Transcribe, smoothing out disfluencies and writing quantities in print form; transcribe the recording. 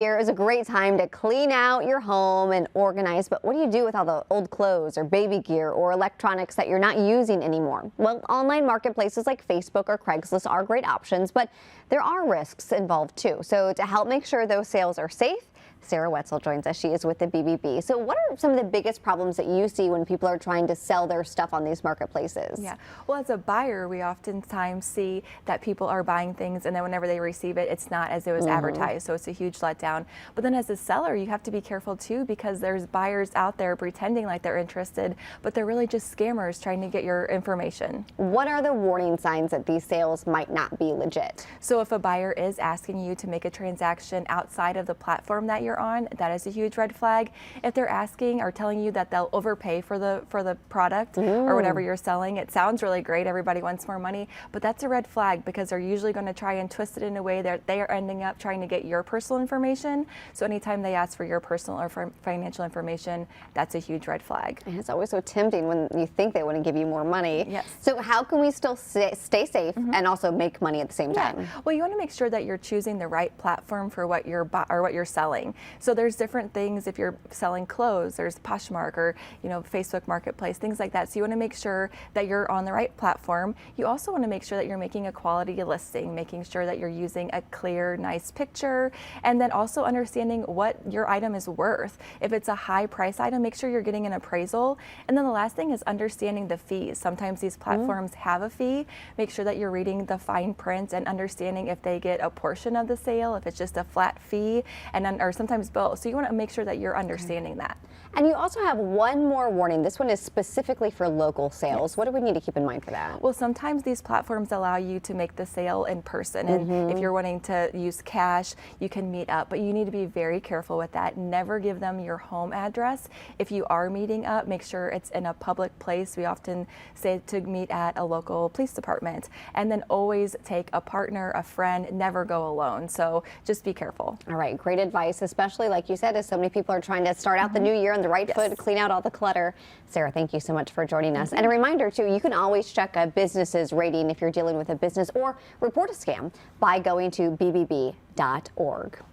Here is a great time to clean out your home and organize, but what do you do with all the old clothes or baby gear or electronics that you're not using anymore? Well, online marketplaces like Facebook or Craigslist are great options, but there are risks involved too. So to help make sure those sales are safe, Sarah Wetzel joins us. She is with the BBB. So what are some of the biggest problems that you see when people are trying to sell their stuff on these marketplaces? Yeah, well, as a buyer, we oftentimes see that people are buying things and then whenever they receive it, it's not as it was advertised. So it's a huge letdown. But then as a seller, you have to be careful too, because there's buyers out there pretending like they're interested, but they're really just scammers trying to get your information. What are the warning signs that these sales might not be legit? So if a buyer is asking you to make a transaction outside of the platform that you're on, that is a huge red flag. If they're asking or telling you that they'll overpay for the product or whatever you're selling, it sounds really great. Everybody wants more money, but that's a red flag because they're usually going to try and twist it in a way that they are ending up trying to get your personal information. So anytime they ask for your personal or financial information, that's a huge red flag. And it's always so tempting when you think they want to give you more money. Yes. So how can we still stay safe and also make money at the same time? Well, you want to make sure that you're choosing the right platform for what you're selling. So there's different things. If you're selling clothes, there's Poshmark or Facebook Marketplace, things like that. So you want to make sure that you're on the right platform. You also want to make sure that you're making a quality listing, making sure that you're using a clear, nice picture, and then also understanding what your item is worth. If it's a high price item, make sure you're getting an appraisal. And then the last thing is understanding the fees. Sometimes these platforms have a fee. Make sure that you're reading the fine print and understanding if they get a portion of the sale, if it's just a flat fee, and then, or sometimes both. So you want to make sure that you're understanding that. And you also have one more warning. This one is specifically for local sales. What do we need to keep in mind for that? Well, sometimes these platforms allow you to make the sale in person. And if you're wanting to use cash, you can meet up. But you need to be very careful with that. Never give them your home address. If you are meeting up, make sure it's in a public place. We often say to meet at a local police department. And then always take a partner, a friend, never go alone. So just be careful. All right, great advice, especially like you said, as so many people are trying to start out the new year on the right foot, clean out all the clutter. Sarah, thank you so much for joining us. And a reminder too, you can always check a business's rating if you're dealing with a business or report a scam by going to bbb.org.